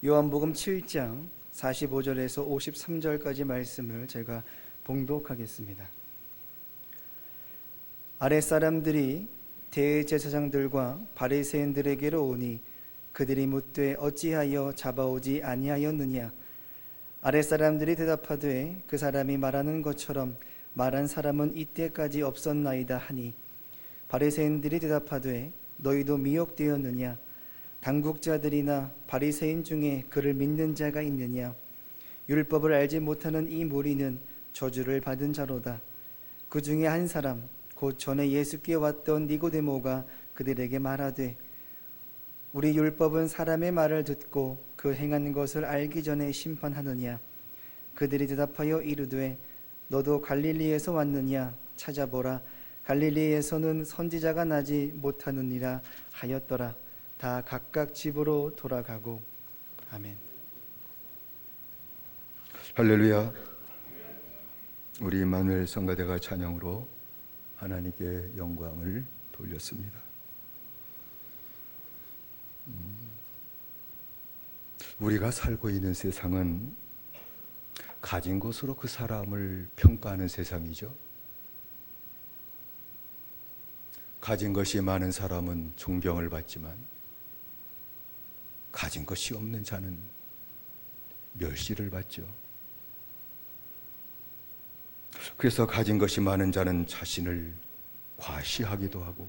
요한복음 7장 45절에서 53절까지 말씀을 제가 봉독하겠습니다. 아랫사람들이 대제사장들과 바리새인들에게로 오니 그들이 묻되 어찌하여 잡아오지 아니하였느냐. 아랫사람들이 대답하되 그 사람이 말하는 것처럼 말한 사람은 이때까지 없었나이다 하니, 바리새인들이 대답하되 너희도 미혹되었느냐. 당국자들이나 바리새인 중에 그를 믿는 자가 있느냐. 율법을 알지 못하는 이 무리는 저주를 받은 자로다. 그 중에 한 사람 곧 전에 예수께 왔던 니고데모가 그들에게 말하되 우리 율법은 사람의 말을 듣고 그 행한 것을 알기 전에 심판하느냐. 그들이 대답하여 이르되 너도 갈릴리에서 왔느냐. 찾아보라, 갈릴리에서는 선지자가 나지 못하느니라 하였더라. 다 각각 집으로 돌아가고. 아멘. 할렐루야. 우리 임마누엘 성가대가 찬양으로 하나님께 영광을 돌렸습니다. 우리가 살고 있는 세상은 가진 것으로 그 사람을 평가하는 세상이죠. 가진 것이 많은 사람은 존경을 받지만 가진 것이 없는 자는 멸시를 받죠. 그래서 가진 것이 많은 자는 자신을 과시하기도 하고,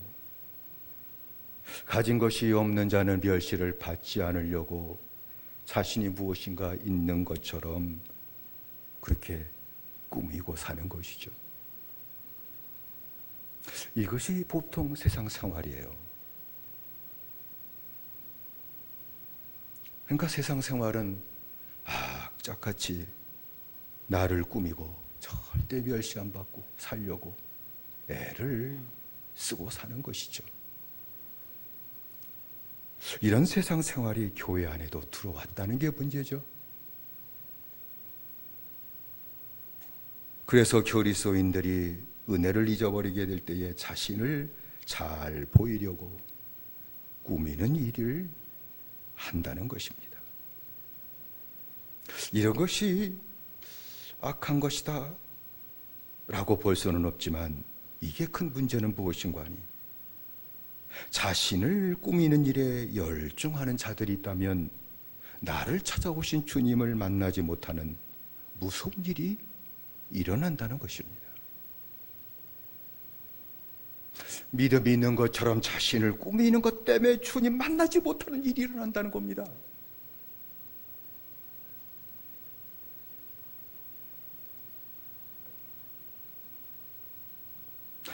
가진 것이 없는 자는 멸시를 받지 않으려고 자신이 무엇인가 있는 것처럼 그렇게 꾸미고 사는 것이죠. 이것이 보통 세상 생활이에요. 그러니까 세상 생활은 악착같이 나를 꾸미고 절대 멸시 안 받고 살려고 애를 쓰고 사는 것이죠. 이런 세상 생활이 교회 안에도 들어왔다는 게 문제죠. 그래서 그리스도인들이 은혜를 잊어버리게 될 때에 자신을 잘 보이려고 꾸미는 일을 한다는 것입니다. 이런 것이 악한 것이다 라고 볼 수는 없지만, 이게 큰 문제는 무엇인가 하니, 자신을 꾸미는 일에 열중하는 자들이 있다면 나를 찾아오신 주님을 만나지 못하는 무서운 일이 일어난다는 것입니다. 믿음이 있는 것처럼 자신을 꾸미는 것 때문에 주님 만나지 못하는 일이 일어난다는 겁니다.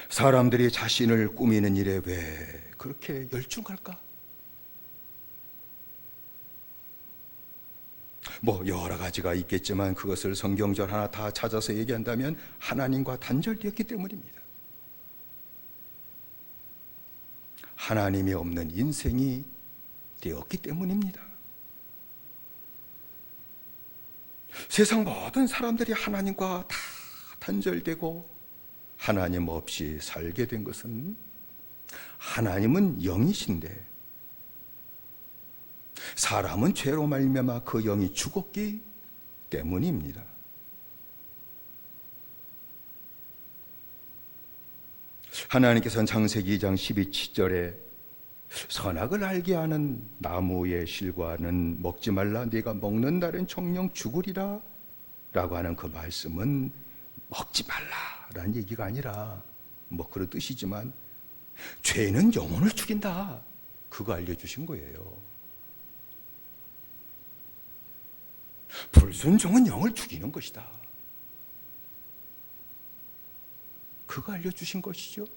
사람들이 자신을 꾸미는 일에 왜 그렇게 열중할까? 여러 가지가 있겠지만 그것을 성경절 하나 다 찾아서 얘기한다면 하나님과 단절되었기 때문입니다. 하나님이 없는 인생이 되었기 때문입니다. 세상 모든 사람들이 하나님과 다 단절되고 하나님 없이 살게 된 것은, 하나님은 영이신데 사람은 죄로 말미암아 그 영이 죽었기 때문입니다. 하나님께서는 창세기 2장 12절에 선악을 알게 하는 나무의 실과는 먹지 말라, 네가 먹는 날엔 정령 죽으리라 라고 하는 그 말씀은 먹지 말라라는 얘기가 아니라 그런 뜻이지만, 죄는 영혼을 죽인다, 그거 알려주신 거예요. 불순종은 영을 죽이는 것이다, 그거 알려주신 것이죠.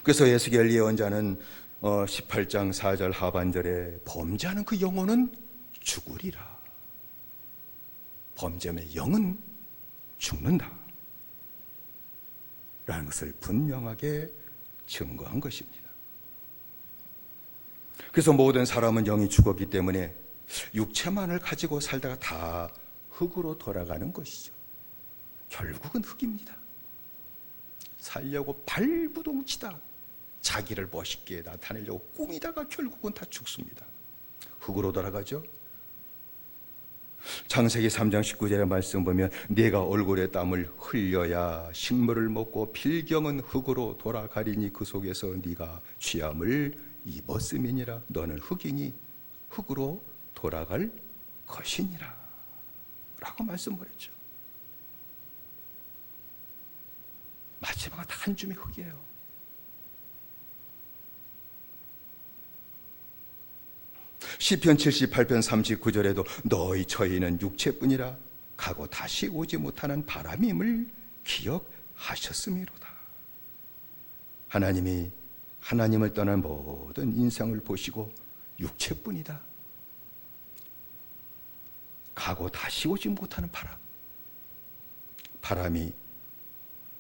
그래서 에스겔 예언자는 18장 4절 하반절에 범죄하는 그 영혼은 죽으리라, 범죄의 영은 죽는다 라는 것을 분명하게 증거한 것입니다. 그래서 모든 사람은 영이 죽었기 때문에 육체만을 가지고 살다가 다 흙으로 돌아가는 것이죠. 결국은 흙입니다. 살려고 발부동치다 자기를 멋있게 나타내려고 꾸미다가 결국은 다 죽습니다. 흙으로 돌아가죠. 창세기 3장 19절의 말씀 보면 네가 얼굴에 땀을 흘려야 식물을 먹고 필경은 흙으로 돌아가리니 그 속에서 네가 취함을 입었음이니라. 너는 흙이니 흙으로 돌아갈 것이니라 라고 말씀을 했죠. 마지막은 한 줌의 흙이에요. 시편 78편 39절에도 너희 처인은 육체뿐이라 가고 다시 오지 못하는 바람임을 기억하셨음이로다. 하나님이 하나님을 떠난 모든 인생을 보시고 육체뿐이다, 가고 다시 오지 못하는 바람이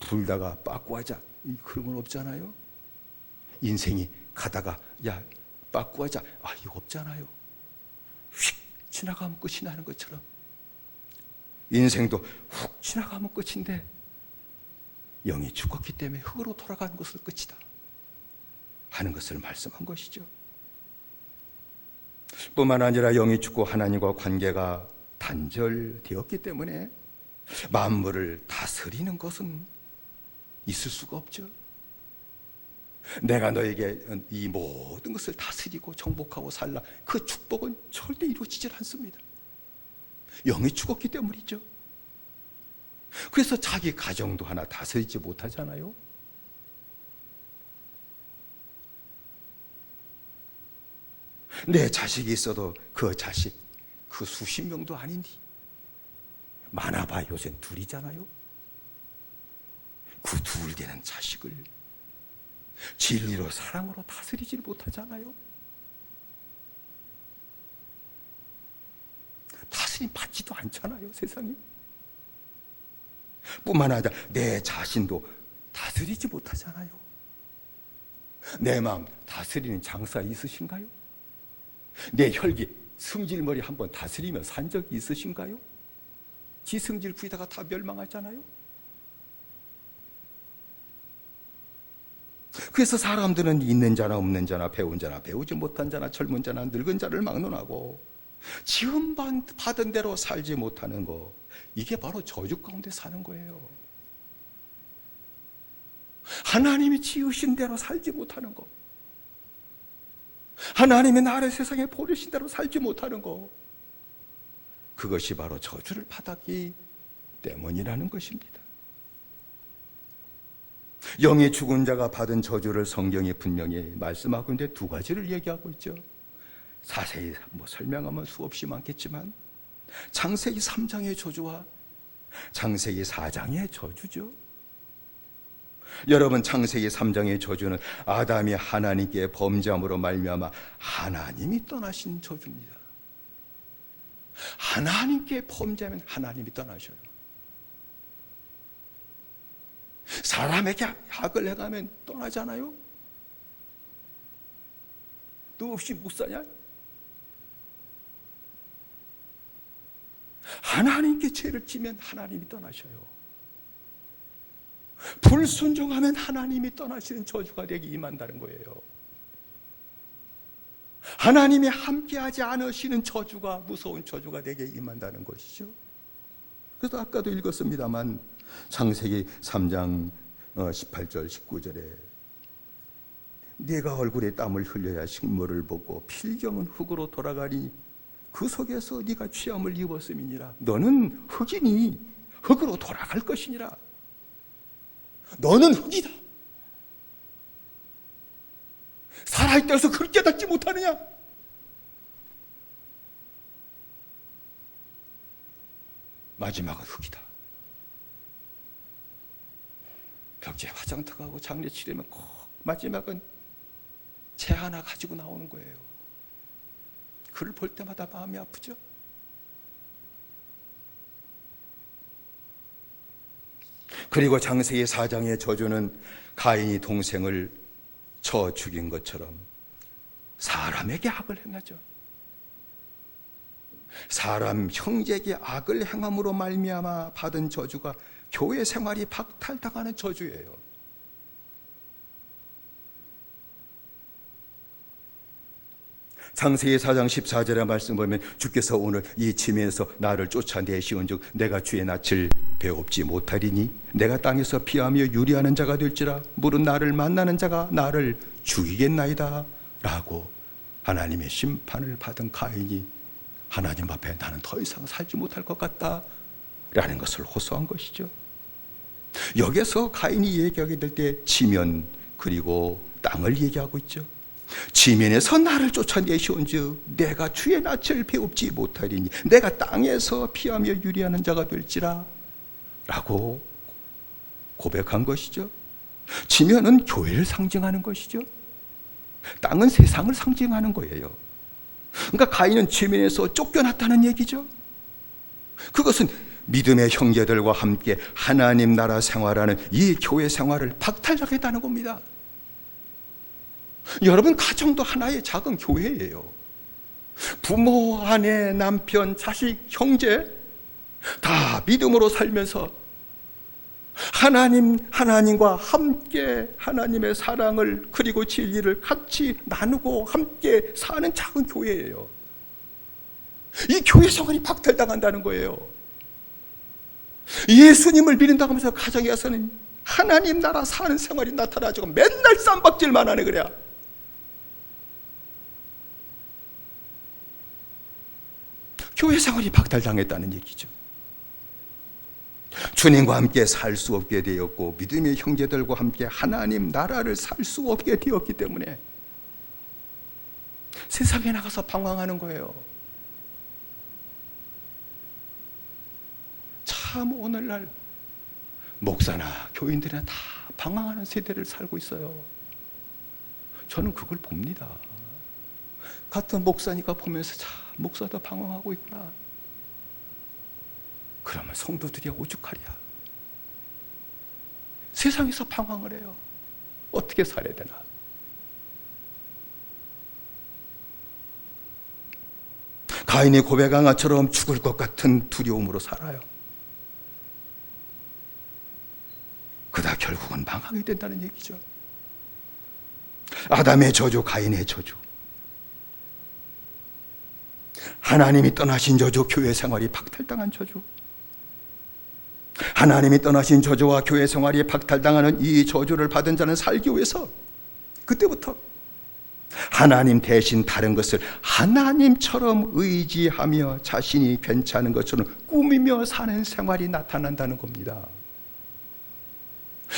불다가 빠꾸하자 그런 건 없잖아요. 인생이 가다가 야 빠꾸하자 이거 없잖아요. 휙 지나가면 끝이 나는 것처럼 인생도 훅 지나가면 끝인데 영이 죽었기 때문에 흙으로 돌아가는 것을 끝이다 하는 것을 말씀한 것이죠. 뿐만 아니라 영이 죽고 하나님과 관계가 단절되었기 때문에 만물을 다스리는 것은 있을 수가 없죠. 내가 너에게 이 모든 것을 다스리고 정복하고 살라, 그 축복은 절대 이루어지질 않습니다. 영이 죽었기 때문이죠. 그래서 자기 가정도 하나 다스리지 못하잖아요. 내 자식이 있어도 그 자식 그 수십 명도 아닌디 많아봐 요새는 둘이잖아요. 그 둘 되는 자식을 진리로 사랑으로 다스리질 못하잖아요. 다스림 받지도 않잖아요, 세상이. 뿐만 아니라 내 자신도 다스리지 못하잖아요. 내 마음 다스리는 장사 있으신가요? 내 혈기 승질머리 한번 다스리며 산 적이 있으신가요? 지 승질 부리다가 다 멸망하잖아요. 그래서 사람들은 있는 자나 없는 자나 배운 자나 배우지 못한 자나 젊은 자나 늙은 자를 막론하고 지음 받은 대로 살지 못하는 거, 이게 바로 저주 가운데 사는 거예요. 하나님이 지으신 대로 살지 못하는 거, 하나님의 나를 세상에 보내신 대로 살지 못하는 거, 그것이 바로 저주를 받았기 때문이라는 것입니다. 영이 죽은 자가 받은 저주를 성경이 분명히 말씀하고 있는데 두 가지를 얘기하고 있죠. 자세히 설명하면 수없이 많겠지만 창세기 3장의 저주와 창세기 4장의 저주죠. 여러분, 창세기 3장의 저주는 아담이 하나님께 범죄함으로 말미암아 하나님이 떠나신 저주입니다. 하나님께 범죄하면 하나님이 떠나셔요. 사람에게 악을 행하면 떠나잖아요. 너 없이 못 사냐? 하나님께 죄를 지면 하나님이 떠나셔요. 불순종하면 하나님이 떠나시는 저주가 되게 임한다는 거예요. 하나님이 함께하지 않으시는 저주가 무서운 저주가 되게 임한다는 것이죠. 그래서 아까도 읽었습니다만 창세기 3장 18절 19절에 네가 얼굴에 땀을 흘려야 식물을 먹고 필경은 흙으로 돌아가니 그 속에서 네가 취함을 입었음이니라. 너는 흙이니 흙으로 돌아갈 것이니라. 너는 흙이다. 살아있다고 그걸 깨닫지 못하느냐? 마지막은 흙이다. 벽지에 화장터가고 장례 치르면 꼭 마지막은 재 하나 가지고 나오는 거예요. 그를 볼 때마다 마음이 아프죠. 그리고 창세기 4장의 저주는 가인이 동생을 쳐 죽인 것처럼 사람에게 악을 행하죠. 사람 형제에게 악을 행함으로 말미암아 받은 저주가 교회 생활이 박탈당하는 저주예요. 창세기 4장 14절의 말씀 보면 주께서 오늘 이 침에서 나를 쫓아내시온즉 내가 주의 낯을 배웁지 못하리니 내가 땅에서 피하며 유리하는 자가 될지라 물은 나를 만나는 자가 나를 죽이겠나이다 라고 하나님의 심판을 받은 가인이 하나님 앞에 나는 더 이상 살지 못할 것 같다 라는 것을 호소한 것이죠. 여기서 가인이 얘기하게 될 때 지면 그리고 땅을 얘기하고 있죠. 지면에서 나를 쫓아내시온즉 내가 주의 낯을 배웁지 못하리니 내가 땅에서 피하며 유리하는 자가 될지라 라고 고백한 것이죠. 지면은 교회를 상징하는 것이죠. 땅은 세상을 상징하는 거예요. 그러니까 가인은 지면에서 쫓겨났다는 얘기죠. 그것은 믿음의 형제들과 함께 하나님 나라 생활하는 이 교회 생활을 박탈하겠다는 겁니다. 여러분, 가정도 하나의 작은 교회예요. 부모, 아내, 남편, 자식, 형제 다 믿음으로 살면서 하나님과 함께 하나님의 사랑을 그리고 진리를 같이 나누고 함께 사는 작은 교회예요. 이 교회 생활이 박탈당한다는 거예요. 예수님을 믿는다고 하면서 가정에 와서는 하나님 나라 사는 생활이 나타나지고 맨날 쌈박질만 하네 그래. 교회 생활이 박탈당했다는 얘기죠. 주님과 함께 살 수 없게 되었고 믿음의 형제들과 함께 하나님 나라를 살 수 없게 되었기 때문에 세상에 나가서 방황하는 거예요. 참 오늘날 목사나 교인들이나 다 방황하는 세대를 살고 있어요. 저는 그걸 봅니다. 같은 목사니까 보면서 참 목사도 방황하고 있구나. 그러면 성도들이 오죽하랴. 세상에서 방황을 해요. 어떻게 살아야 되나. 가인이 고백한 것처럼 죽을 것 같은 두려움으로 살아요. 그러다 결국은 망하게 된다는 얘기죠. 아담의 저주, 가인의 저주, 하나님이 떠나신 저주, 교회 생활이 박탈당한 저주, 하나님이 떠나신 저주와 교회 생활이 박탈당하는 이 저주를 받은 자는 살기 위해서 그때부터 하나님 대신 다른 것을 하나님처럼 의지하며 자신이 괜찮은 것처럼 꾸미며 사는 생활이 나타난다는 겁니다.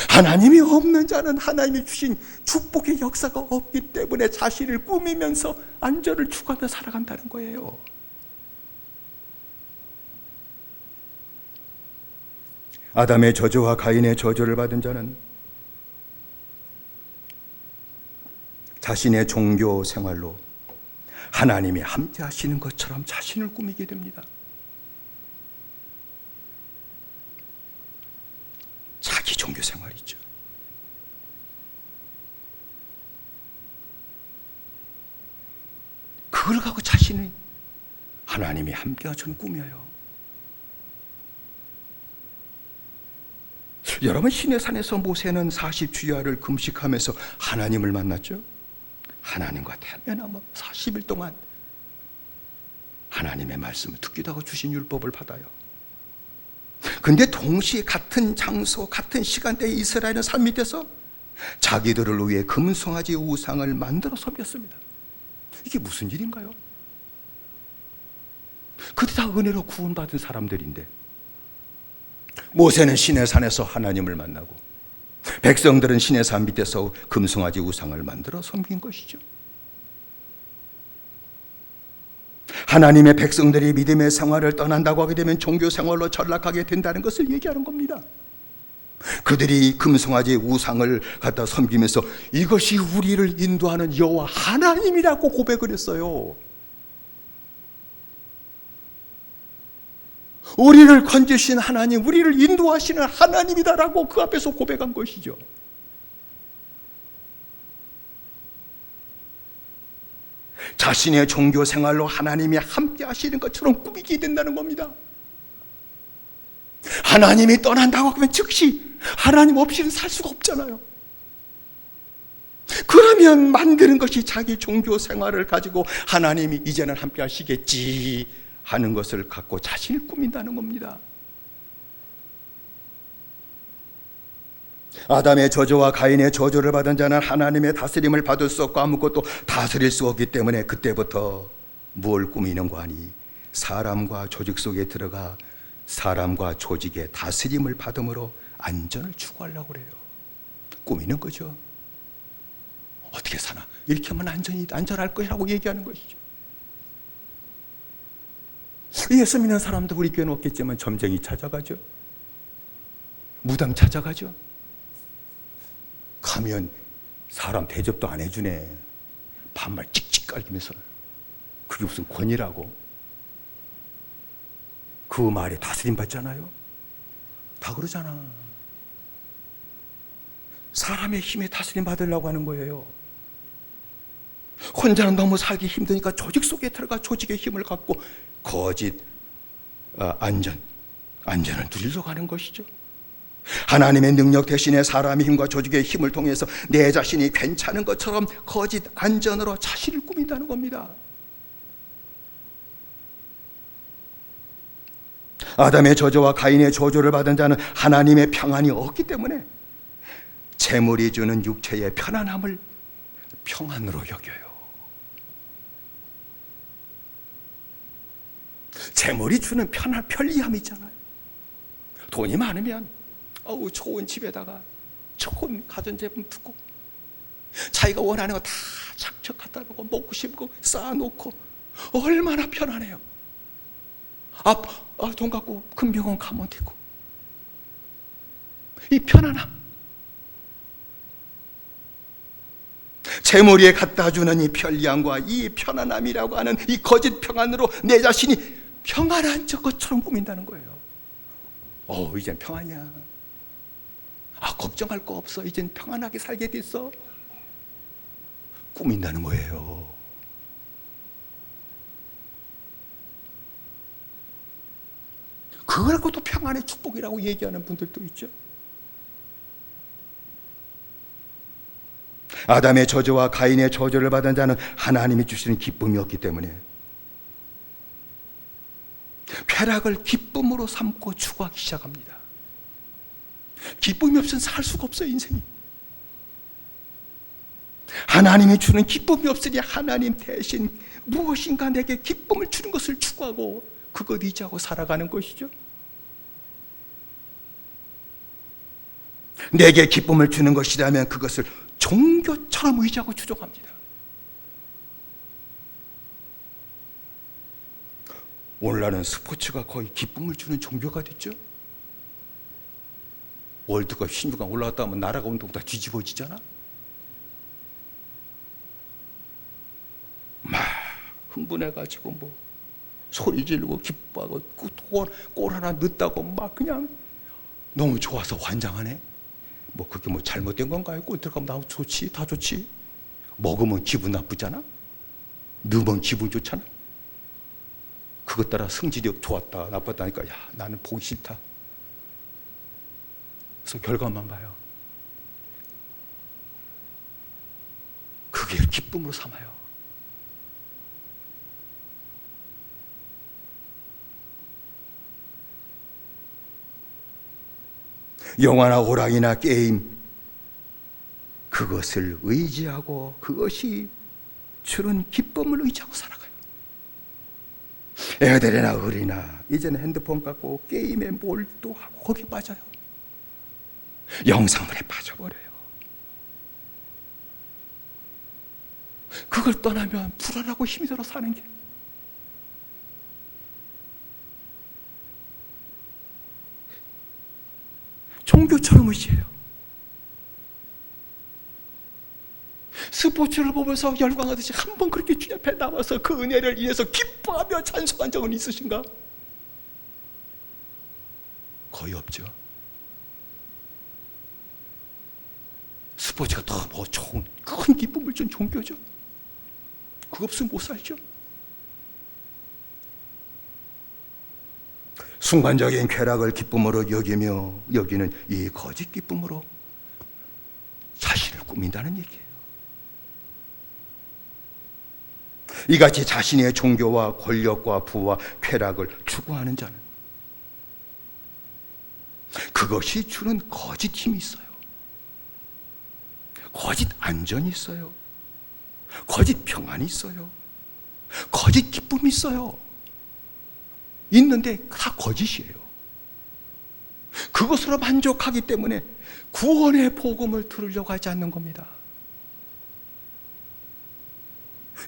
하나님이 없는 자는 하나님이 주신 축복의 역사가 없기 때문에 자신을 꾸미면서 안전을 추구하며 살아간다는 거예요. 아담의 저주와 가인의 저주를 받은 자는 자신의 종교 생활로 하나님이 함께 하시는 것처럼 자신을 꾸미게 됩니다. 자기 종교 생활이죠. 그걸 갖고 자신이 하나님이 함께 하시는 꾸며요. 여러분, 시내산에서 모세는 40주야를 금식하면서 하나님을 만났죠. 하나님과 대면하며 40일 동안 하나님의 말씀을 듣기도 하고 주신 율법을 받아요. 근데 동시에 같은 장소, 같은 시간대에 이스라엘은 산 밑에서 자기들을 위해 금송아지 우상을 만들어 섬겼습니다. 이게 무슨 일인가요? 그때 다 은혜로 구원받은 사람들인데 모세는 시내산에서 하나님을 만나고 백성들은 시내산 밑에서 금송아지 우상을 만들어 섬긴 것이죠. 하나님의 백성들이 믿음의 생활을 떠난다고 하게 되면 종교 생활로 전락하게 된다는 것을 얘기하는 겁니다. 그들이 금송아지 우상을 갖다 섬기면서 이것이 우리를 인도하는 여호와 하나님이라고 고백을 했어요. 우리를 건지신 하나님, 우리를 인도하시는 하나님이다라고 그 앞에서 고백한 것이죠. 자신의 종교 생활로 하나님이 함께 하시는 것처럼 꾸미게 된다는 겁니다. 하나님이 떠난다고 하면 즉시 하나님 없이는 살 수가 없잖아요. 그러면 만드는 것이 자기 종교 생활을 가지고 하나님이 이제는 함께 하시겠지 하는 것을 갖고 자신을 꾸민다는 겁니다. 아담의 저주와 가인의 저주를 받은 자는 하나님의 다스림을 받을 수 없고 아무것도 다스릴 수 없기 때문에 그때부터 뭘 꾸미는가 하니 사람과 조직 속에 들어가 사람과 조직의 다스림을 받음으로 안전을 추구하려고 그래요. 꾸미는 거죠. 어떻게 사나? 이렇게 하면 안전할 것이라고 얘기하는 것이죠. 예수 믿는 사람도 우리 교회는 없겠지만 점쟁이 찾아가죠. 무당 찾아가죠. 가면 사람 대접도 안 해주네. 반말 찍찍 깔기면서 그게 무슨 권위라고. 그 말에 다스림 받잖아요. 다 그러잖아. 사람의 힘에 다스림 받으려고 하는 거예요. 혼자는 너무 살기 힘드니까 조직 속에 들어가 조직의 힘을 갖고 거짓 안전을 누리려고 하는 것이죠. 하나님의 능력 대신에 사람의 힘과 조직의 힘을 통해서 내 자신이 괜찮은 것처럼 거짓 안전으로 자신을 꾸민다는 겁니다. 아담의 저주와 가인의 저주를 받은 자는 하나님의 평안이 없기 때문에 재물이 주는 육체의 편안함을 평안으로 여겨요. 재물이 주는 편리함이 있잖아요. 돈이 많으면 좋은 집에다가 좋은 가전제품 두고 자기가 원하는 거 다 착착 갖다 놓고 먹고 싶은 거 쌓아놓고 얼마나 편안해요. 돈 갖고 큰 병원 가면 되고. 이 편안함, 재물에 갖다 주는 이 편리함과 이 편안함이라고 하는 이 거짓 평안으로 내 자신이 평안한 것처럼 꾸민다는 거예요. 이젠 평안이야. 걱정할 거 없어. 이젠 평안하게 살게 됐어. 꾸민다는 거예요. 그걸 갖고 또 평안의 축복이라고 얘기하는 분들도 있죠. 아담의 저주와 가인의 저주를 받은 자는 하나님이 주시는 기쁨이 없기 때문에 쾌락을 기쁨으로 삼고 추구하기 시작합니다. 기쁨이 없으면 살 수가 없어요, 인생이. 하나님이 주는 기쁨이 없으니 하나님 대신 무엇인가 내게 기쁨을 주는 것을 추구하고 그것 의지하고 살아가는 것이죠. 내게 기쁨을 주는 것이라면 그것을 종교처럼 의지하고 추종합니다. 오늘날은 스포츠가 거의 기쁨을 주는 종교가 됐죠. 월드컵 16강 올라갔다 하면 나라가 운동 다 뒤집어지잖아. 막 흥분해가지고 소리 지르고 기뻐하고 골 하나 넣었다고 막 그냥 너무 좋아서 환장하네. 그게 잘못된 건가요? 골 들어가면 나 좋지, 다 좋지. 먹으면 기분 나쁘잖아. 넣으면 기분 좋잖아. 그것 따라 성질이 좋았다, 나빴다 하니까 나는 보기 싫다. 그래서 결과만 봐요. 그게 기쁨으로 삼아요. 영화나 오락이나 게임, 그것을 의지하고 그것이 주는 기쁨을 의지하고 살아가요. 애들이나 어리나 이제는 핸드폰 갖고 게임에 몰두하고 거기 빠져요. 영상물에 빠져버려요. 그걸 떠나면 불안하고 힘이 들어 사는 게 종교처럼 의지해요. 스포츠를 보면서 열광하듯이 한 번 그렇게 주님 앞에 나와서 그 은혜를 인해서 기뻐하며 찬송한 적은 있으신가? 거의 없죠. 스포츠가 더 좋은 큰 기쁨을 준 종교죠. 그거 없으면 못 살죠. 순간적인 쾌락을 기쁨으로 여기는 이 거짓 기쁨으로 자신을 꾸민다는 얘기예요. 이같이 자신의 종교와 권력과 부와 쾌락을 추구하는 자는 그것이 주는 거짓 힘이 있어요. 거짓 안전이 있어요. 거짓 평안이 있어요. 거짓 기쁨이 있어요. 있는데 다 거짓이에요. 그것으로 만족하기 때문에 구원의 복음을 들으려고 하지 않는 겁니다.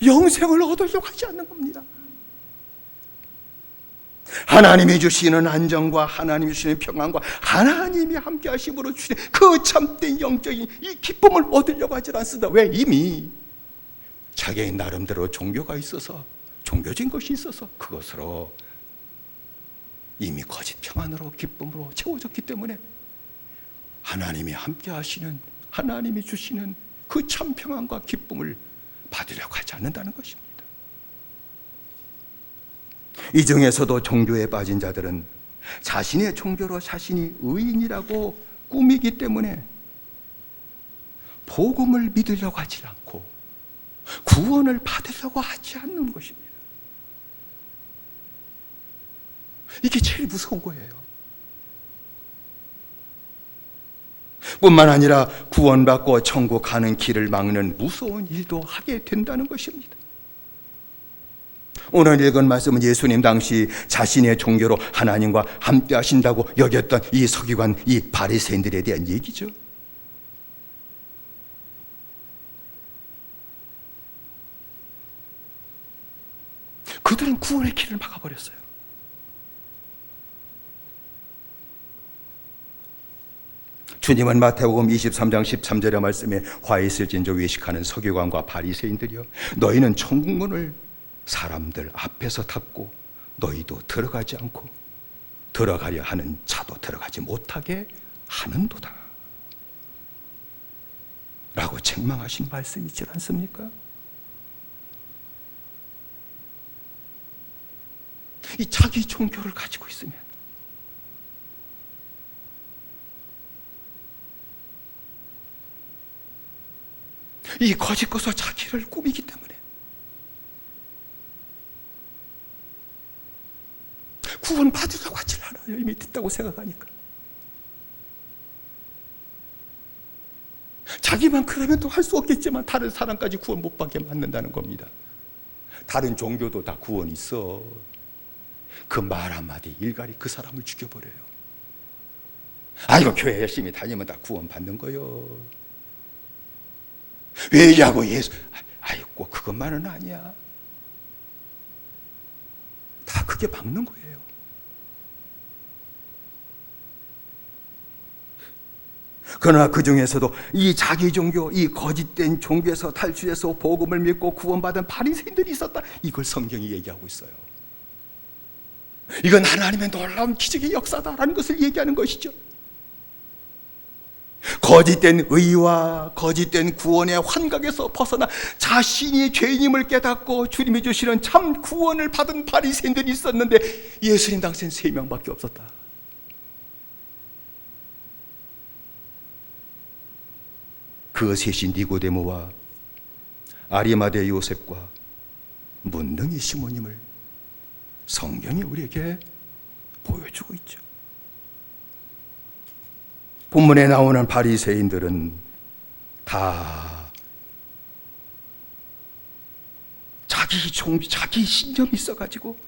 영생을 얻으려고 하지 않는 겁니다. 하나님이 주시는 안정과 하나님이 주시는 평안과 하나님이 함께 하심으로 주신 그 참된 영적인 이 기쁨을 얻으려고 하지 않습니다. 왜? 이미 자기의 나름대로 종교가 있어서, 종교적인 것이 있어서 그것으로 이미 거짓 평안으로 기쁨으로 채워졌기 때문에 하나님이 함께 하시는, 하나님이 주시는 그 참 평안과 기쁨을 받으려고 하지 않는다는 것입니다. 이 중에서도 종교에 빠진 자들은 자신의 종교로 자신이 의인이라고 꾸미기 때문에 복음을 믿으려고 하지 않고 구원을 받으려고 하지 않는 것입니다. 이게 제일 무서운 거예요. 뿐만 아니라 구원받고 천국 가는 길을 막는 무서운 일도 하게 된다는 것입니다. 오늘 읽은 말씀은 예수님 당시 자신의 종교로 하나님과 함께 하신다고 여겼던 이 서기관, 이 바리새인들에 대한 얘기죠. 그들은 구원의 길을 막아버렸어요. 주님은 마태복음 23장 13절의 말씀에 화 있을진저 외식하는 서기관과 바리새인들이여, 너희는 천국문을 사람들 앞에서 닫고 너희도 들어가지 않고 들어가려 하는 자도 들어가지 못하게 하는도다 라고 책망하신 말씀이 있지 않습니까? 이 자기 종교를 가지고 있으면 이 거짓 것으로 자기를 꾸미기 때문에 구원 받으려고 하질 않아요. 이미 됐다고 생각하니까. 자기만 그러면 또 할 수 없겠지만 다른 사람까지 구원 못 받게 만든다는 겁니다. 다른 종교도 다 구원 있어. 그 말 한마디 일갈이 그 사람을 죽여버려요. 아이고 교회 열심히 다니면 다 구원 받는 거요. 왜냐고 예수, 아이고 그것만은 아니야. 다 그게 막는 거예요. 그러나 그 중에서도 이 자기 종교, 이 거짓된 종교에서 탈출해서 복음을 믿고 구원받은 바리새인들이 있었다. 이걸 성경이 얘기하고 있어요. 이건 하나님의 놀라운 기적의 역사다라는 것을 얘기하는 것이죠. 거짓된 의와 거짓된 구원의 환각에서 벗어나 자신이 죄인임을 깨닫고 주님이 주시는 참 구원을 받은 바리새인들이 있었는데 예수님 당시엔 3명밖에 없었다. 그 셋이 니고데모와 아리마대 요셉과 문둥이 시몬임을 성경이 우리에게 보여주고 있죠. 본문에 나오는 바리새인들은 다 자기 신념이 있어가지고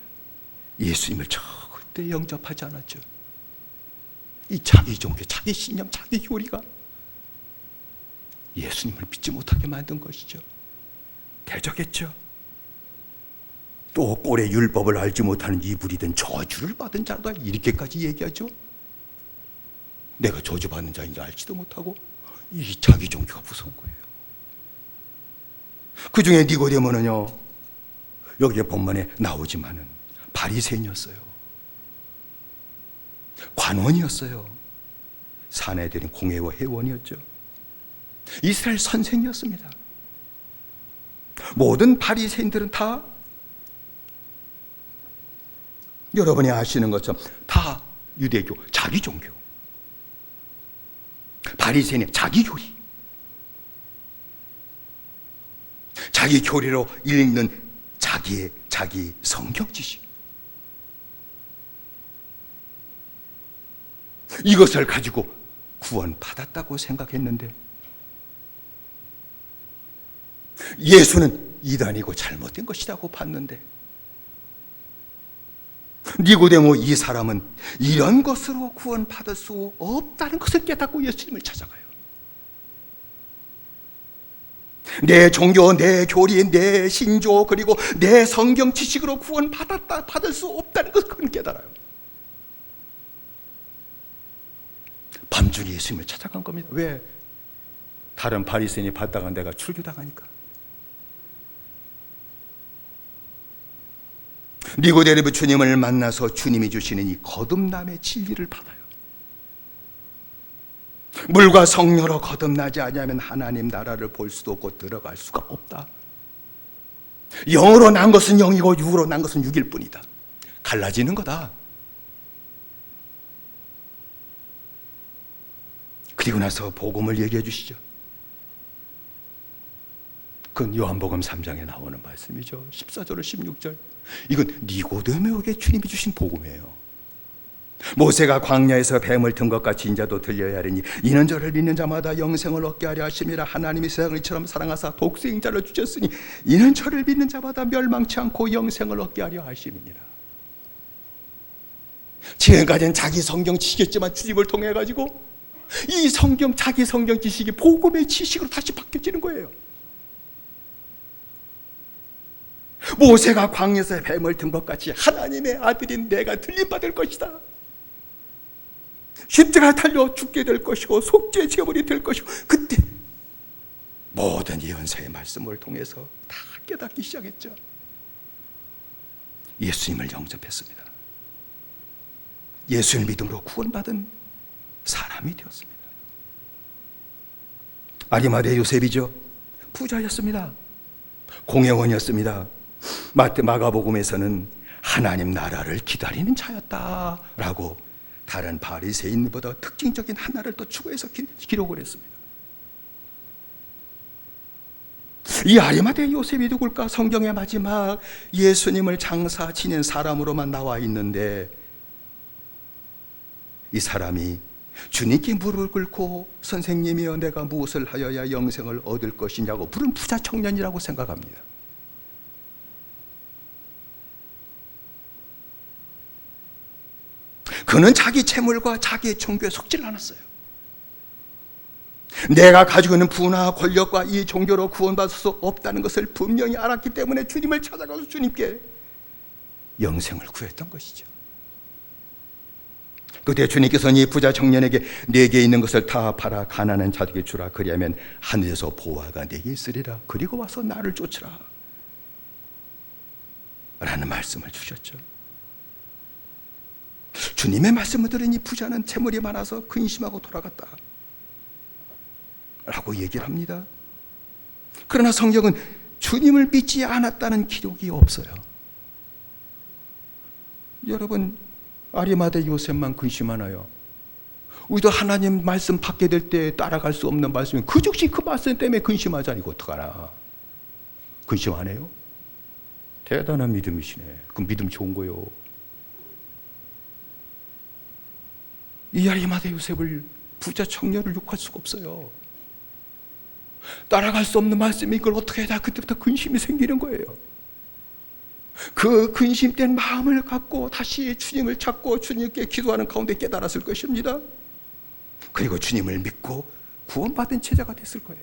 예수님을 절대 영접하지 않았죠. 이 자기 종교, 자기 신념, 자기 교리가 예수님을 믿지 못하게 만든 것이죠. 대적했죠. 또 꼴의 율법을 알지 못하는 이불이든 저주를 받은 자다 이렇게까지 얘기하죠. 내가 저주받는 자인 줄 알지도 못하고 이 자기 종교가 무서운 거예요. 그 중에 니고데모는요, 여기 본문에 나오지만은 바리새인이었어요. 관원이었어요. 사내들인 공회와 회원이었죠. 이스라엘 선생이었습니다. 모든 바리새인들은 다 여러분이 아시는 것처럼 다 유대교, 자기 종교. 바리새인의 자기 교리. 자기 교리로 읽는 자기 성경 지식. 이것을 가지고 구원받았다고 생각했는데 예수는 이단이고 잘못된 것이라고 봤는데 니고데모 이 사람은 이런 것으로 구원받을 수 없다는 것을 깨닫고 예수님을 찾아가요. 내 종교, 내 교리, 내 신조 그리고 내 성경 지식으로 받을 수 없다는 것을 그는 깨달아요. 밤중에 예수님을 찾아간 겁니다. 왜? 다른 바리새인이 받다가 내가 출교당하니까. 니고데모 주님을 만나서 주님이 주시는 이 거듭남의 진리를 받아요. 물과 성령으로 거듭나지 않으면 하나님 나라를 볼 수도 없고 들어갈 수가 없다. 영으로 난 것은 영이고 육으로 난 것은 육일 뿐이다. 갈라지는 거다. 그리고 나서 복음을 얘기해 주시죠. 그건 요한복음 3장에 나오는 말씀이죠. 14절 16절. 이건 니고데모에게 주님이 주신 복음이에요. 모세가 광야에서 뱀을 든 것 같이 인자도 들려야 하리니 이는 저를 믿는 자마다 영생을 얻게 하려 하심이라. 하나님이 세상을 이처럼 사랑하사 독생자를 주셨으니 이는 저를 믿는 자마다 멸망치 않고 영생을 얻게 하려 하심이니라. 지금까지는 자기 성경 지식이었지만 주님을 통해 가지고 이 자기 성경 지식이 복음의 지식으로 다시 바뀌어지는 거예요. 모세가 광야에서 뱀을 든 것 같이 하나님의 아들인 내가 들림받을 것이다. 십자가에 달려 죽게 될 것이고 속죄 제물이 될 것이고, 그때 모든 예언서의 말씀을 통해서 다 깨닫기 시작했죠. 예수님을 영접했습니다. 예수를 믿음으로 구원받은 사람이 되었습니다. 아리마대 요셉이죠. 부자였습니다. 공회원이었습니다. 마가복음에서는 하나님 나라를 기다리는 자였다라고 다른 바리새인보다 특징적인 하나를 또 추가해서 기록을 했습니다. 이 아리마대 요셉이 누굴까? 성경의 마지막 예수님을 장사 지낸 사람으로만 나와 있는데 이 사람이 주님께 무릎을 꿇고 선생님이여 내가 무엇을 하여야 영생을 얻을 것이냐고 물은 부자 청년이라고 생각합니다. 그는 자기 재물과 자기의 종교에 속질 않았어요. 내가 가지고 있는 부나 권력과 이 종교로 구원받을 수 없다는 것을 분명히 알았기 때문에 주님을 찾아가서 주님께 영생을 구했던 것이죠. 그때 주님께서는 이 부자 청년에게 내게 있는 것을 다 팔아 가난한 자에게 주라. 그리하면 하늘에서 보화가 내게 있으리라. 그리고 와서 나를 쫓으라 라는 말씀을 주셨죠. 주님의 말씀을 들은 이 부자는 재물이 많아서 근심하고 돌아갔다 라고 얘기를 합니다. 그러나 성경은 주님을 믿지 않았다는 기록이 없어요. 여러분, 아리마대 요셉만 근심하나요? 우리도 하나님 말씀 받게 될 때 따라갈 수 없는 말씀이 그 즉시 그 말씀 때문에 근심하자. 이거 어떡하나? 근심 안 해요? 대단한 믿음이시네. 그 믿음 좋은 거요. 이 아리마대 요셉을, 부자 청년을 욕할 수가 없어요. 따라갈 수 없는 말씀이 이걸 어떻게 해야, 그때부터 근심이 생기는 거예요. 그 근심된 마음을 갖고 다시 주님을 찾고 주님께 기도하는 가운데 깨달았을 것입니다. 그리고 주님을 믿고 구원받은 제자가 됐을 거예요.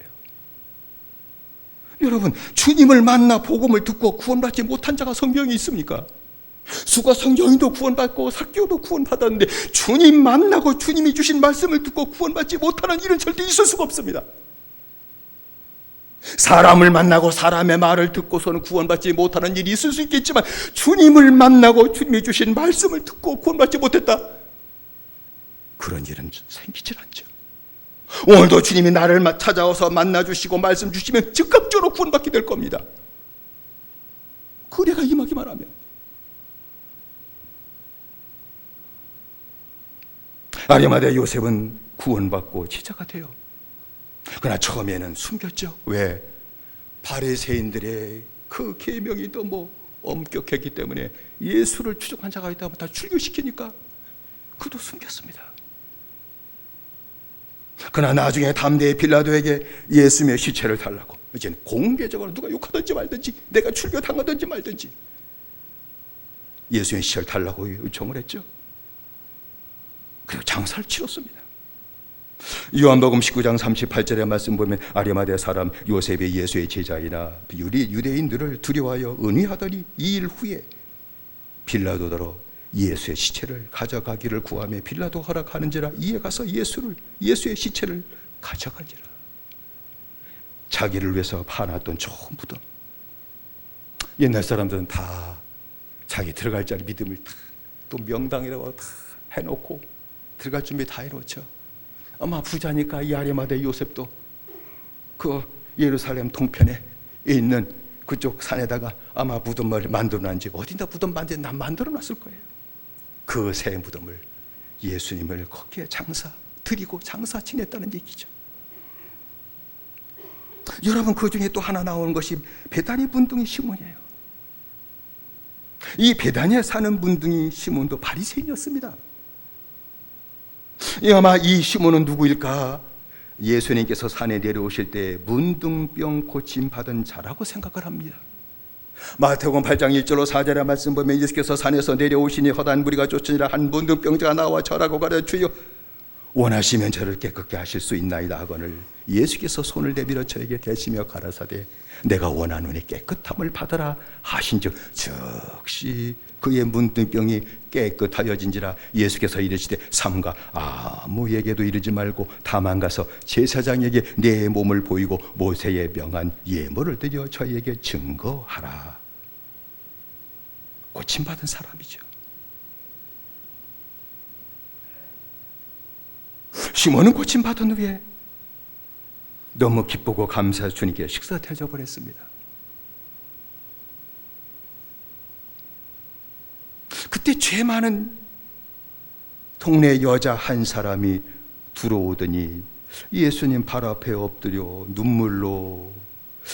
여러분, 주님을 만나 복음을 듣고 구원받지 못한 자가 성경에 있습니까? 수가 성경인도 구원받고 사개오도 구원받았는데 주님 만나고 주님이 주신 말씀을 듣고 구원받지 못하는 일은 절대 있을 수가 없습니다. 사람을 만나고 사람의 말을 듣고서는 구원받지 못하는 일이 있을 수 있겠지만 주님을 만나고 주님이 주신 말씀을 듣고 구원받지 못했다, 그런 일은 생기질 않죠. 오늘도 주님이 나를 찾아와서 만나주시고 말씀 주시면 즉각적으로 구원받게 될 겁니다. 그래가 임하기만 하면. 아리마대 요셉은 구원받고 제자가 돼요. 그러나 처음에는 숨겼죠. 왜? 바리새인들의 그 계명이 또 엄격했기 때문에 예수를 추종한 자가 있다면 다 출교시키니까 그도 숨겼습니다. 그러나 나중에 담대히 빌라도에게 예수님의 시체를 달라고, 이제는 공개적으로 누가 욕하든지 말든지 내가 출교당하든지 말든지 예수님의 시체를 달라고 요청을 했죠. 그리고 장사를 치렀습니다. 요한복음 19장 38절의 말씀 보면 아리마대 사람 요셉이 예수의 제자이나 유대인들을 두려워하여 은휘하더니 2일 후에 빌라도더러 예수의 시체를 가져가기를 구하며 빌라도 허락하는지라 이에 가서 예수의 시체를 가져가니라. 자기를 위해서 파놨던 좋은 무덤. 옛날 사람들은 다 자기 들어갈 자리 믿음을 또 명당이라고 다 해놓고 들어갈 준비 다 해놓죠. 아마 부자니까 이 아리마대 요셉도 그 예루살렘 동편에 있는 그쪽 산에다가 아마 무덤을 만들어놨는지 어딘가 무덤 만들어놨을 거예요. 그 새 무덤을 예수님을 거기에 드리고 장사 지냈다는 얘기죠. 여러분, 그 중에 또 하나 나오는 것이 베다니 문둥이 시몬이에요. 이 베다니에 사는 문둥이 시몬도 바리새인이었습니다. 아마 이 시몬은 누구일까? 예수님께서 산에 내려오실 때 문둥병 고침받은 자라고 생각을 합니다. 마태복음 8장 1절로 4절의 말씀 보면 예수께서 산에서 내려오시니 허다한 무리가 쫓으니라 한 문둥병자가 나와 저라고 가르쳐 주여 원하시면 저를 깨끗게 하실 수 있나이다 하거늘 예수께서 손을 내밀어 저에게 대시며 가라사대 내가 원하노니 깨끗함을 받으라 하신즉 즉시 그의 문둥병이 깨끗하여진지라. 예수께서 이르시되 삼가 아무에게도 이르지 말고 다만 가서 제사장에게 내 몸을 보이고 모세의 명한 예물을 드려 저에게 증거하라. 고침받은 사람이죠. 시몬은 고침받은 후에 너무 기쁘고 감사해서 주님께 식사 대접을했습니다. 그때 죄 많은 동네 여자 한 사람이 들어오더니 예수님 발 앞에 엎드려 눈물로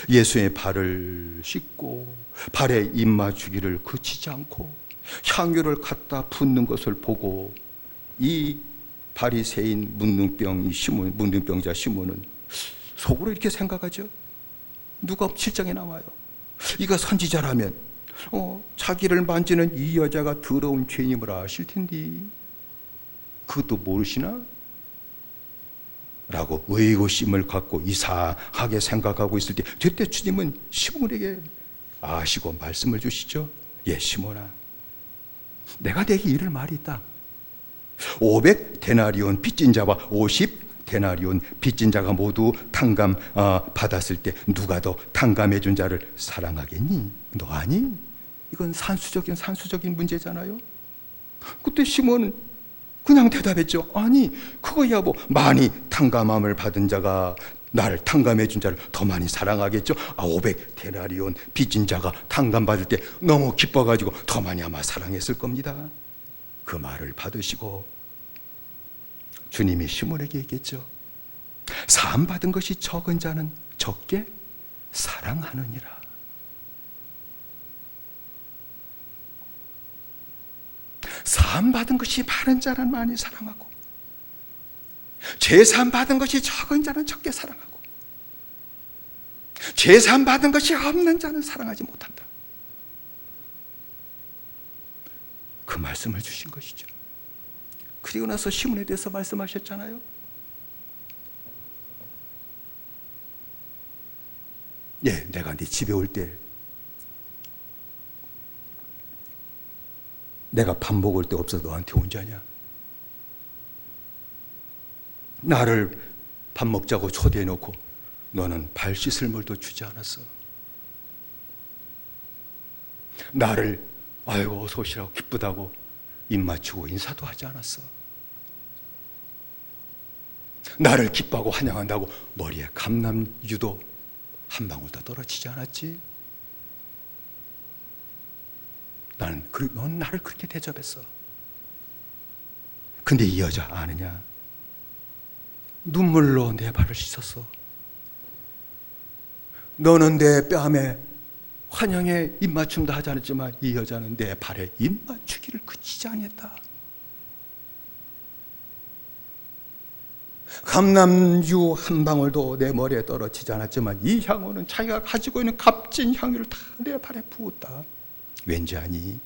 예수의 발을 씻고 발에 입 맞추기를 그치지 않고 향유를 갖다 붓는 것을 보고 이 바리새인 문둥병자 시몬은 속으로 이렇게 생각하죠. 누가 7장에 나와요. 이가 선지자라면 자기를 만지는 이 여자가 더러운 죄인임을 아실 텐데 그것도 모르시나? 라고 의구심을 갖고 이상하게 생각하고 있을 때 그때 주님은 시몬에게 아시고 말씀을 주시죠. 예, 시몬아, 내가 내게 이를 말이 있다. 500데나리온 빚진 자와 50데나리온 빚진 자가 모두 탕감 받았을 때 누가 더 탕감해 준 자를 사랑하겠니? 너 아니? 이건 산수적인 문제잖아요. 그때 시몬은 그냥 대답했죠. 아니, 그거야 뭐 많이 탕감함을 받은 자가 나를 탕감해 준 자를 더 많이 사랑하겠죠. 500데나리온 빚진 자가 탕감받을 때 너무 기뻐가지고 더 많이 아마 사랑했을 겁니다. 그 말을 받으시고 주님이 시몬에게 얘기했죠. 사함받은 것이 적은 자는 적게 사랑하느니라. 사함받은 것이 많은 자는 많이 사랑하고 죄사함받은 것이 적은 자는 적게 사랑하고 죄사함받은 것이 없는 자는 사랑하지 못한다. 그 말씀을 주신 것이죠. 그리고 나서 시몬에 대해서 말씀하셨잖아요. 예, 내가 네 집에 올 때 내가 밥 먹을 데 없어서 너한테 온 자냐? 나를 밥 먹자고 초대해 놓고 너는 발 씻을 물도 주지 않았어. 나를 아이고 어서 오시라고 기쁘다고 입 맞추고 인사도 하지 않았어. 나를 기뻐하고 환영한다고 머리에 감람유도 한 방울 더 떨어지지 않았지? 넌 나를 그렇게 대접했어. 근데 이 여자 아느냐? 눈물로 내 발을 씻었어. 너는 내 뺨에 환영에 입맞춤도 하지 않았지만 이 여자는 내 발에 입맞추기를 그치지 아니했다. 감람유 한 방울도 내 머리에 떨어지지 않았지만 이 향후는 자기가 가지고 있는 값진 향유를 다 내 발에 부었다. 왠지 아니?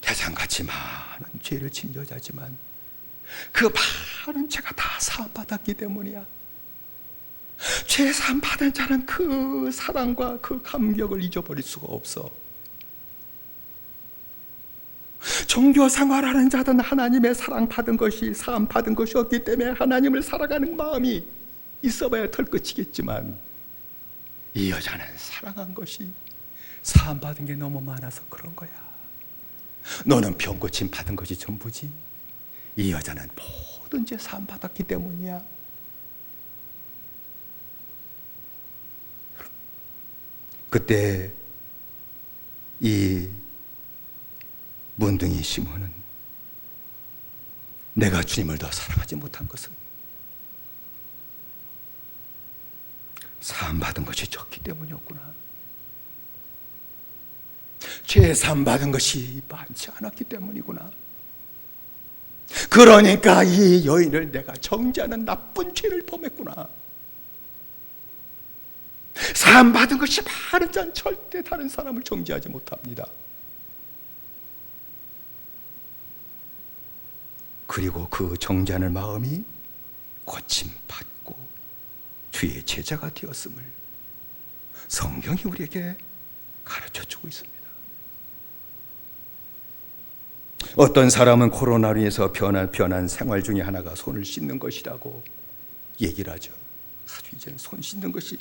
태산같이 많은 죄를 진 여자지만 그 많은 죄가 다 사함받았기 때문이야. 죄 사함받은 자는 그 사랑과 그 감격을 잊어버릴 수가 없어. 종교 생활하는 자든 하나님의 사랑받은 것이 사함받은 것이 없기 때문에 하나님을 살아가는 마음이 있어봐야 털끝이겠지만 이 여자는 사랑한 것이 사함받은 게 너무 많아서 그런 거야. 너는 병고침 받은 것이 전부지. 이 여자는 모든 죄 사함받았기 때문이야. 그때 이 문둥이 시몬은 내가 주님을 더 사랑하지 못한 것은 사함받은 것이 적기 때문이었구나. 죄 사함받은 것이 많지 않았기 때문이구나. 그러니까 이 여인을 내가 정죄하는 나쁜 죄를 범했구나. 사함받은 것이 많은 자는 절대 다른 사람을 정죄하지 못합니다. 그리고 그 정죄하는 마음이 고침받고 주의 제자가 되었음을 성경이 우리에게 가르쳐주고 있습니다. 어떤 사람은 코로나로 인해서 변한 생활 중에 하나가 손을 씻는 것이라고 얘기를 하죠. 아주 이제는 손 씻는 것이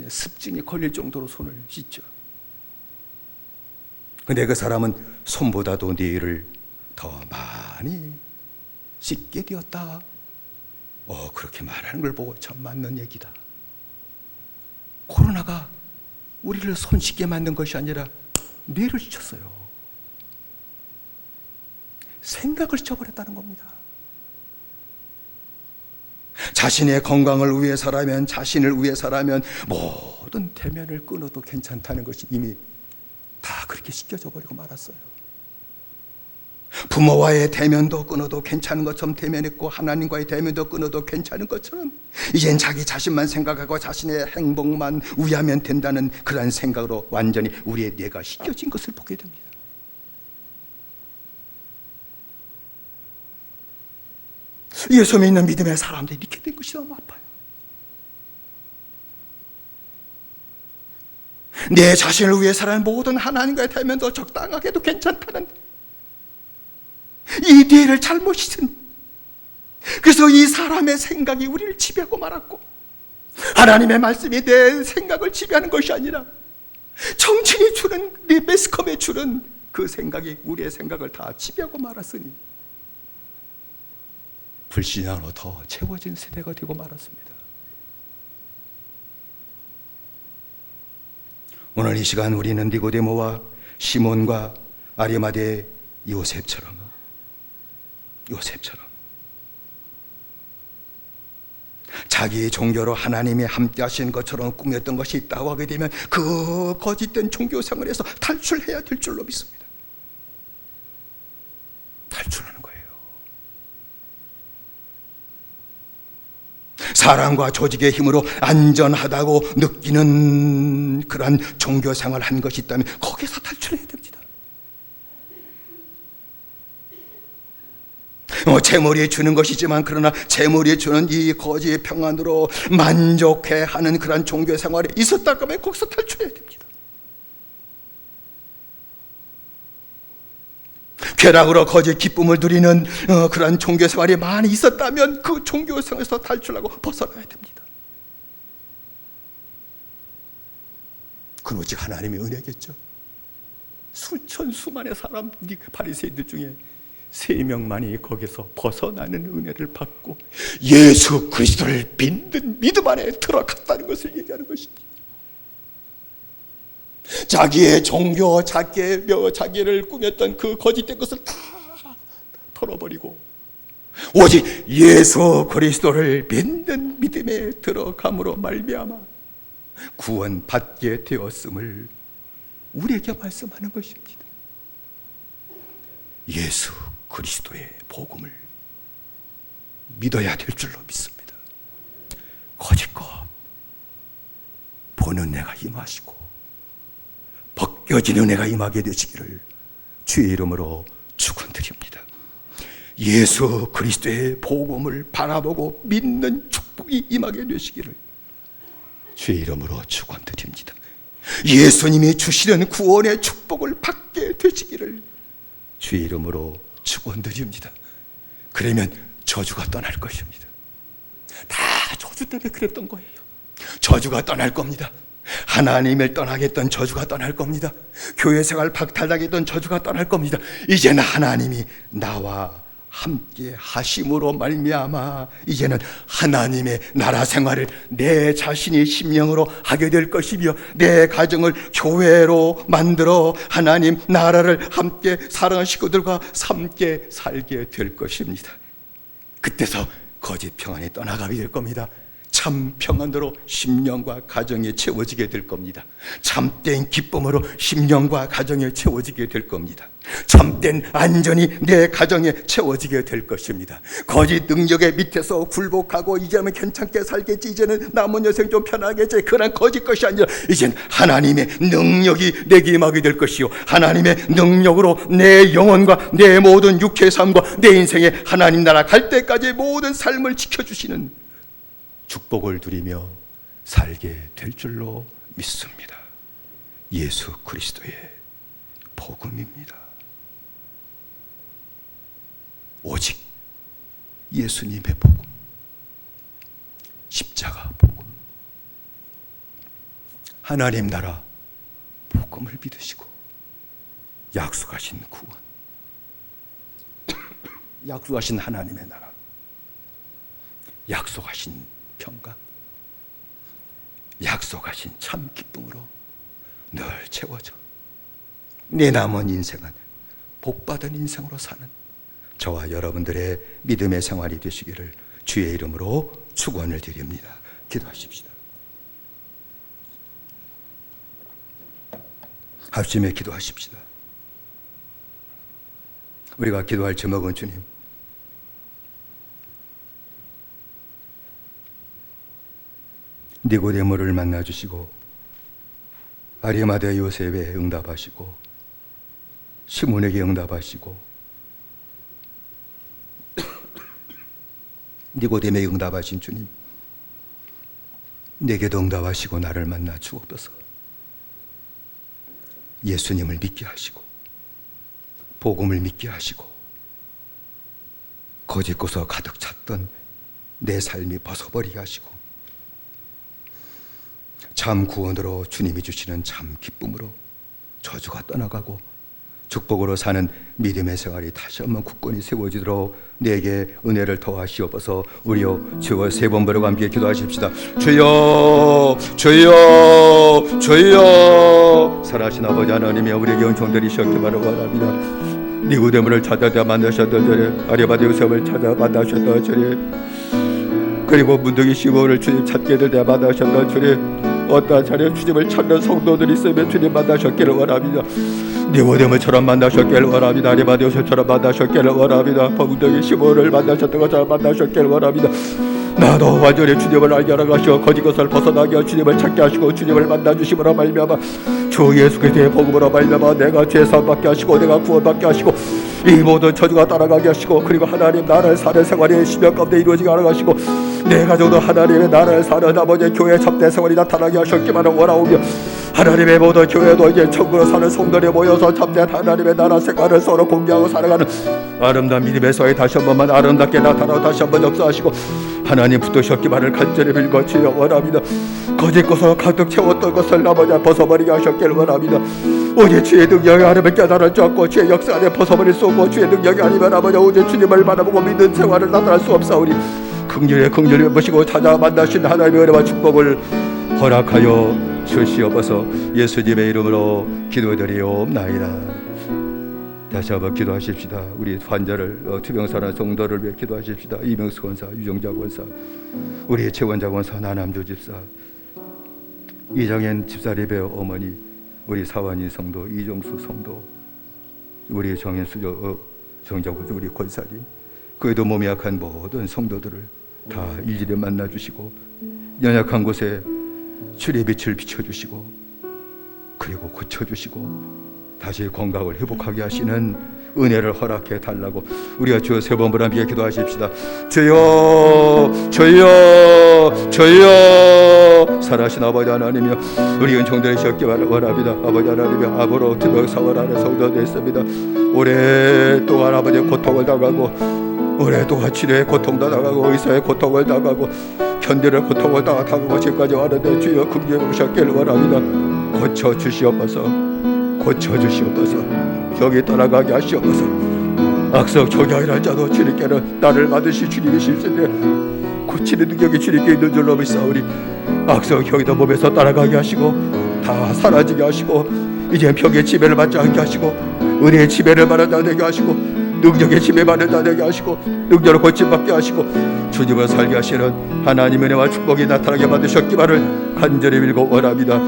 습진이 걸릴 정도로 손을 씻죠. 근데 그 사람은 손보다도 뇌를 더 많이 씻게 되었다. 그렇게 말하는 걸 보고 참 맞는 얘기다. 코로나가 우리를 손 씻게 만든 것이 아니라 뇌를 씻었어요. 생각을 씻어버렸다는 겁니다. 자신의 건강을 위해서라면, 자신을 위해서라면 모든 대면을 끊어도 괜찮다는 것이 이미 다 그렇게 씻겨져 버리고 말았어요. 부모와의 대면도 끊어도 괜찮은 것처럼 대면했고 하나님과의 대면도 끊어도 괜찮은 것처럼 이젠 자기 자신만 생각하고 자신의 행복만 위하면 된다는 그러한 생각으로 완전히 우리의 뇌가 씻겨진 것을 보게 됩니다. 예수 믿는 믿음의 사람들이 이렇게 된 것이 너무 아파요. 내 자신을 위해 살아는 모든 하나님과의 대면도 적당하게도 괜찮다는데 이 뇌를 잘못 씻은, 그래서 이 사람의 생각이 우리를 지배하고 말았고 하나님의 말씀이 내 생각을 지배하는 것이 아니라 정치인이 주는, 내 매스컴에 주는 그 생각이 우리의 생각을 다 지배하고 말았으니 불신앙으로 더 채워진 세대가 되고 말았습니다. 오늘 이 시간 우리는 니고데모와 시몬과 아리마대의 요셉처럼 자기 종교로 하나님이 함께 하신 것처럼 꾸몄던 것이 있다고 하게 되면 그 거짓된 종교 생활에서 탈출해야 될 줄로 믿습니다. 탈출하는 거예요. 사랑과 조직의 힘으로 안전하다고 느끼는 그러한 종교 생활을 한 것이 있다면 거기서 탈출해야 됩니다. 재물이 주는 것이지만 그러나 재물이 주는 이 거짓 평안으로 만족해하는 그러한 종교 생활에 있었다고 하면 거기서 탈출해야 됩니다. 쾌락으로 거짓 기쁨을 누리는 그러한 종교 생활이 많이 있었다면 그 종교 생활에서 탈출하고 벗어나야 됩니다. 그건 오직 하나님의 은혜겠죠. 수천 수만의 사람, 바리새인들 중에 3명만이 거기서 벗어나는 은혜를 받고 예수 그리스도를 믿는 믿음 안에 들어갔다는 것을 얘기하는 것입니다. 자기의 종교, 자기를 꾸몄던 그 거짓된 것을 다 털어버리고 오직 예수 그리스도를 믿는 믿음에 들어감으로 말미암아 구원받게 되었음을 우리에게 말씀하는 것입니다. 예수 그리스도의 복음을 믿어야 될 줄로 믿습니다. 거짓것 보는 내가 임하시고 벗겨지는 내가 임하게 되시기를 주의 이름으로 축원드립니다. 예수 그리스도의 복음을 바라보고 믿는 축복이 임하게 되시기를 주의 이름으로 축원드립니다. 예수님이 주시는 구원의 축복을 받게 되시기를 주의 이름으로 축원드립니다. 그러면 저주가 떠날 것입니다. 다 저주 때문에 그랬던 거예요. 저주가 떠날 겁니다. 하나님을 떠나게 했던 저주가 떠날 겁니다. 교회 생활 박탈당게 했던 저주가 떠날 겁니다. 이제는 하나님이 나와 함께 하심으로 말미암아 이제는 하나님의 나라 생활을 내 자신이 심령으로 하게 될 것이며 내 가정을 교회로 만들어 하나님 나라를 함께 사랑하는 식구들과 함께 살게 될 것입니다. 그때서 거짓 평안이 떠나가게 될 겁니다. 참 평안으로 심령과 가정이 채워지게 될 겁니다. 참된 기쁨으로 심령과 가정이 채워지게 될 겁니다. 참된 안전이 내 가정에 채워지게 될 것입니다. 거짓 능력의 밑에서 굴복하고 이제는 괜찮게 살겠지, 이제는 남은 여생 좀 편하겠지, 그런 거짓 것이 아니라 이젠 하나님의 능력이 내게 임하게 될 것이요, 하나님의 능력으로 내 영혼과 내 모든 육체의 삶과 내 인생에 하나님 나라 갈 때까지 모든 삶을 지켜주시는 축복을 누리며 살게 될 줄로 믿습니다. 예수 그리스도의 복음입니다. 오직 예수님의 복음, 십자가 복음, 하나님 나라 복음을 믿으시고 약속하신 구원, 약속하신 하나님의 나라, 약속하신 평강, 약속하신 참 기쁨으로 늘 채워져 내 남은 인생은 복받은 인생으로 사는 저와 여러분들의 믿음의 생활이 되시기를 주의 이름으로 축원을 드립니다. 기도하십시다. 합심에 기도하십시다. 우리가 기도할 제목은 주님, 니고데모를 만나주시고 아리마대 요셉에 응답하시고 시몬에게 응답하시고 니고데모에 응답하신 주님, 내게도 응답하시고 나를 만나 주옵소서. 예수님을 믿게 하시고 복음을 믿게 하시고 거짓 고서 가득 찼던 내 삶이 벗어버리게 하시고 참 구원으로 주님이 주시는 참 기쁨으로 저주가 떠나가고 축복으로 사는 믿음의 생활이 다시 한번 굳건히 세워지도록 내게 은혜를 더하시옵소서. 우리요 주여 세 번 부르고 함께 기도하십시다. 주여 주여 주여. 살아신 아버지 하나님이 우리에게 은총 드리셨기 바랍니다. 니고데모를 찾아다 만나셨던 전에 아리마대 요셉을 찾아 만나셨던 전에 그리고 문둥이 시몬을 주님 찾게 될 때 만나셨던 주님, 어떠한 자리에 주님을 찾는 성도들이 있으면 주님 만나셨기를 원합니다. 니고데모처럼 만나셨기를 원합니다. 아리마대 요셉처럼 만나셨기를 원합니다. 문둥이 시몬을 만나셨던 것처럼 만나셨기를 원합니다. 나도 완전히 주님을 알게 하라 하시고 거짓 것을 벗어나게 하시고 주님을 찾게 하시고 주님을 만나주심으로 말미암아 주 예수 그리스도의 복음으로 말미암아 내가 죄사함 받게 하시고 내가 구원받게 하시고 이 모든 저주가 따라가게 하시고 그리고 하나님 나라를 사는 생활이 심령 가운데 이루어지게 하라 하시고 내 가정도 하나님의 나라를 사는 아버지의 교회 참된 생활이 나타나게 하셨기만을 원하오며 하나님의 모든 교회도 이제 천국으로 사는 성도들이 모여서 참된 하나님의 나라 생활을 서로 공개하고 살아가는 아름다운 믿음의 서에 다시 한 번만 아름답게 나타나고 다시 한 번 역사하시고 하나님 붙드셨기만을 간절히 빌고 주여 원합니다. 거짓 것을 가득 채웠던 것을 아버지 벗어버리게 하셨기를 원합니다. 오직 주의 능력이 아니면 깨달을 수 없고 주의 역사 안에 벗어버릴 수 없고 주의 능력이 아니면 아버지 오직 주님을 바라보고 믿는 생활을 나타날 수 없사오니 긍휼히 보시고 찾아 만나신 하나님의 은혜와 축복을 허락하여 주시옵소서. 예수님의 이름으로 기도드리옵나이다. 다시 한번 기도하십시다. 우리 환자를 투병사나 성도를 위해 기도하십시다. 이명수 권사, 유정자 권사, 우리 최원자 권사, 나남조 집사, 이정현 집사리배 어머니, 우리 사완이 성도, 이종수 성도, 우리 정현수 정자부 우리 권사님, 그에도 몸이 약한 모든 성도들을 다 일일이 만나주시고 연약한 곳에 주의 빛을 비춰주시고 그리고 고쳐주시고 다시 건강을 회복하게 하시는 은혜를 허락해 달라고 우리가 주 세 번 함께 기도하십시다. 주여 주여 주여. 살아신 아버지 하나님이여, 우리 은총들의 시었기 원합니다. 아버지 하나님이여, 앞으로 투병 사월 안에 성도 됐습니다. 오랫동안 아버지의 고통을 당하고 오랫동안 치료의 고통도 당하고 의사의 고통을 당하고 견디는 고통을 당하고 지금까지 왔는데 주여 긍휼히 오셨기를 원합니다. 고쳐주시옵소서, 고쳐주시옵소서, 여기 떠나가게 하시옵소서. 악성 종양이라는 자도 주님께는 나를 받으시 주님이실텐데 고치는 능력이 주님께 있는 줄로 믿사오니 악성 형이도 몸에서 따라가게 하시고 다 사라지게 하시고 이제 병의 지배를 받지 않게 하시고 은혜의 지배를 받는 자 되게 하시고 능력의 지배 받는 자 되게 하시고 능력을 고침받게 하시고 주님을 살게 하시는 하나님의 은혜와 축복이 나타나게 만드셨기만을 간절히 빌고 원합니다.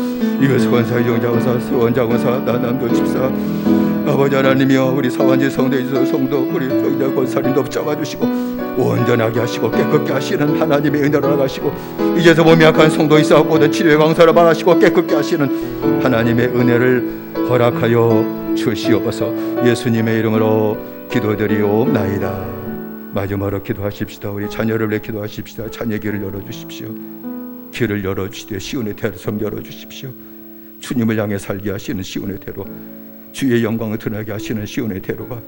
이것은 권사 이정장원사 수원장원사 나남도 집사 아버지 하나님이여, 우리 사완지 성도의 성도 우리 정장 권사님도 붙잡아주시고 온전하게 하시고 깨끗게 하시는 하나님의 은혜로 나가시고 이제서 몸이 약한 성도 있사옵고도 치료의 강사를 말하시고 깨끗게 하시는 하나님의 은혜를 허락하여 주시옵소서. 예수님의 이름으로 기도드리옵나이다. 마지막으로 기도하십시다. 우리 자녀를 위해 기도하십시다. 자녀 길을 열어주십시오. 길을 열어주시되 시온의 대로 섬 열어주십시오. 주님을 향해 살게 하시는 시온의 대로, 주의 영광을 드러나게 하시는 시온의 대로가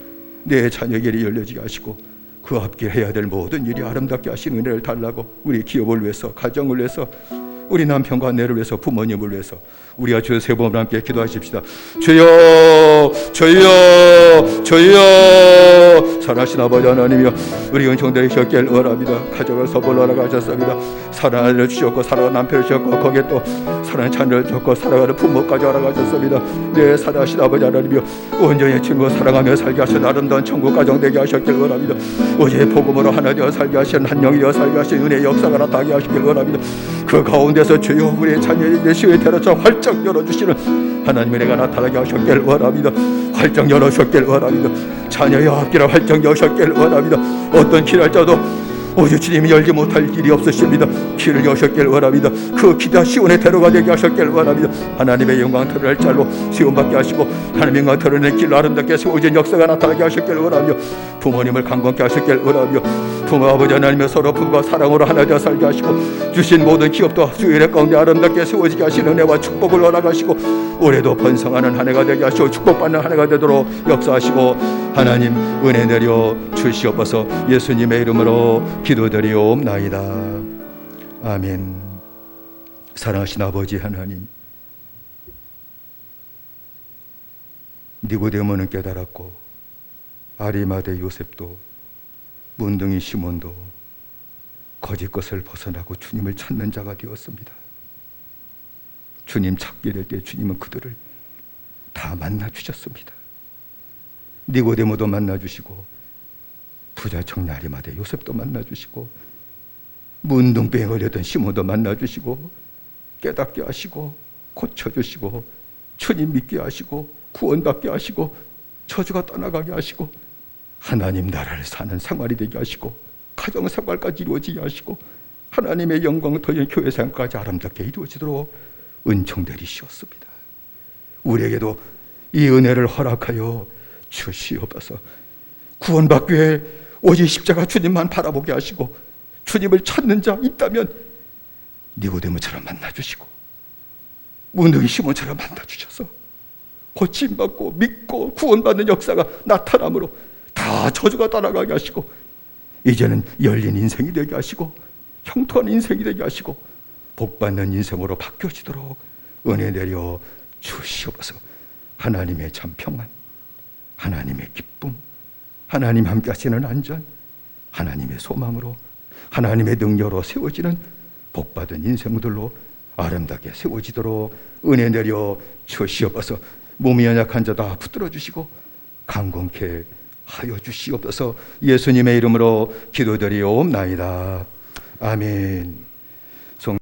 내 자녀 길이 열려지게 하시고 그 앞길 해야 될 모든 일이 아름답게 하시는 은혜를 달라고 우리 기업을 위해서, 가정을 위해서, 우리 남편과 아내를 위해서, 부모님을 위해서 우리가 주 세 번 함께 기도하십시다. 주여 주여 주여. 살아신 아버지 하나님이여, 우리 은총들의 곁길 원합니다. 가정을 서벌하러 가셨습니다. 사랑하는 아내를 주셨고 사랑하는 남편을 주셨고 거기에 또 사랑하는 자녀를 주셨고 사랑하는 부모까지 알아가셨습니다. 네, 살아신 아버지 하나님이여, 온전히 친구 사랑하며 살게 하시는 아름다운 천국 가정 되게 하셨길 원합니다. 오직 복음으로 하나 되어 살게 하시는 한 영이 되어 살게 하시는 은혜의 역사가 나타나게 하시길 원합니다. 그 가운데서 주여 우리의 자녀의 예수의 대로처럼 활짝 열어주시는 하나님의 은혜가 나타나게 하셨길 원합니다. 활짝 열어주셨길 원합니다. 자녀의 앞길을 활짝 여셨길 원합니다. 어떤 길할지라도 오직 주님이 열지 못할 길이 없으십니다. 길을 여셨길 원합니다. 그 기다 시온의 대로가 되게 하셨길 원합니다. 하나님의 영광 드러낼 자로 시온받게 하시고 하나님의 영광 드러낼 길로 아름답게 세워진 역사가 나타나게 하셨길 원하며 부모님을 강건케 하셨길 원하며 부모 아버지 하나님의 서로 부부가 사랑으로 하나 되어 살게 하시고 주신 모든 기업도 주의 은혜 가운데 아름답게 세워지게 하시는 은혜와 축복을 허락하시고 올해도 번성하는 한 해가 되게 하시고 축복받는 한 해가 되도록 역사하시고 하나님 은혜 내려 주시옵소서. 예수님의 이름으로 기도드리옵나이다. 아멘. 사랑하신 아버지 하나님, 니고데모는 깨달았고 아리마대 요셉도 문둥이 시몬도 거짓 것을 벗어나고 주님을 찾는 자가 되었습니다. 주님 찾게 될 때 주님은 그들을 다 만나 주셨습니다. 니고데모도 만나 주시고 부자 청년 아리마대 요셉도 만나 주시고 문둥병에 걸렸던 시몬도 만나 주시고 깨닫게 하시고 고쳐 주시고 주님 믿게 하시고 구원받게 하시고 저주가 떠나가게 하시고 하나님 나라를 사는 생활이 되게 하시고 가정 생활까지 이루어지게 하시고 하나님의 영광을 더한 교회 생활까지 아름답게 이루어지도록 은총 내리시었습니다. 우리에게도 이 은혜를 허락하여 주시옵소서. 구원받기 위해 오직 십자가 주님만 바라보게 하시고 주님을 찾는 자 있다면 니고데모처럼 만나주시고 문둥이 시몬처럼 만나주셔서 고침받고 믿고 구원받는 역사가 나타남으로 다 저주가 떠나가게 하시고 이제는 열린 인생이 되게 하시고 형통한 인생이 되게 하시고 복받는 인생으로 바뀌어지도록 은혜 내려 주시옵소서. 하나님의 참 평안, 하나님의 기쁨, 하나님 함께 하시는 안전, 하나님의 소망으로 하나님의 능력으로 세워지는 복받은 인생들로 아름답게 세워지도록 은혜 내려 주시옵소서. 몸이 연약한 자 다 붙들어 주시고 강건케 하여 주시옵소서. 예수님의 이름으로 기도드리옵나이다. 아멘.